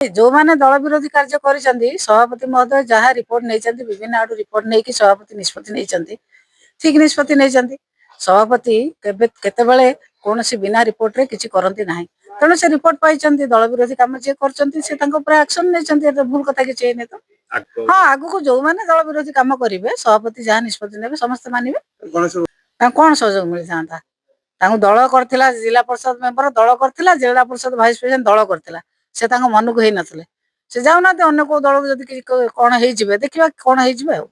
जो मैंने दल विरोधी कार्य कर सभापति महोदय जहाँ रिपोर्ट नहीं विभिन्न आड़ रिपोर्ट नहीं सभापति निष्पत्ति नहीं ठीक निष्पत्ति नहीं सभापति केतबेले कौन बिना रिपोर्ट रे किसी करती ना तेणु से रिपोर्ट पाई दल विरोधी कम जी कर एक्शन नहीं भूल कथा किसी नहीं तो हाँ आगु जो मैंने दल विरोधी कम करेंगे सभापति जहाँ निष्पत्ति ने समस्त मानवे कौन सहयोग मिल था दल कर जिला परिषद मेम्बर दल कर जिला परिषद भाइस प्रेसिडेंट दल करता से मन को नथिले से जाऊना अन्य को दल को कौन हो देखा कौन हो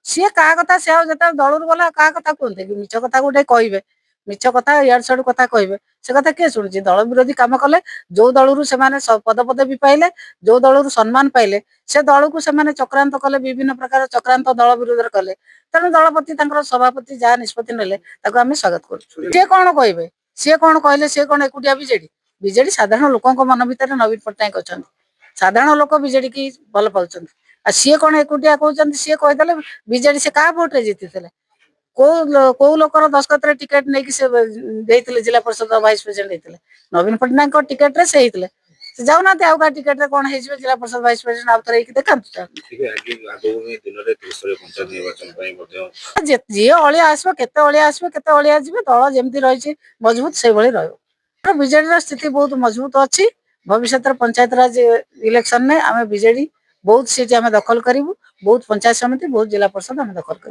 सी क्या कथा से जो दल गला क्या कथा कहते कि मिछ कथा गोटे कहे मिछ कथा इड सड़ कथा कहे से कथा किए शुणुची दल विरोधी कम कले जो दलू से पद पदवी पाइले जो दलू सम्मान पाइले से दल को चक्रांत कले विभिन्न प्रकार चक्रांत दल विरोध कले तेणु दलपति सभापति जहाँ निष्पत्ति नेले आम स्वागत कर सी कौन कहे सी कौन कहले सी कौन एकुटिया बीजेडी बीजेडी साधारण लोकों मन भितर नवीन पट्टनायक अच्छा साधारण लोक बीजेडी की भल पाँच सी कौन एकुटिया कहते सी कहीदे बीजेडी से क्या भोट रे जीति कौ लोकर दस्खत टिकेट नहीं जिला परिषद भाइस प्रेसिडेंट होते नवीन पट्टनायक टिकेट रे से जाऊना आउ टिकेट रे कौन हो जिला परिषद भाइस प्रेसिडेंट आउ थे देखा जी अलिया आसो केते अलिया आसो केते अलिया जीवे दल जमी रही मजबूत से बीजेडी स्थिति बहुत मजबूत अच्छी भविष्य पंचायत राज इलेक्शन में आम बीजेडी बहुत सीट आम दखल करूँ बहुत पंचायत समिति बहुत जिला परिषद आम दखल कर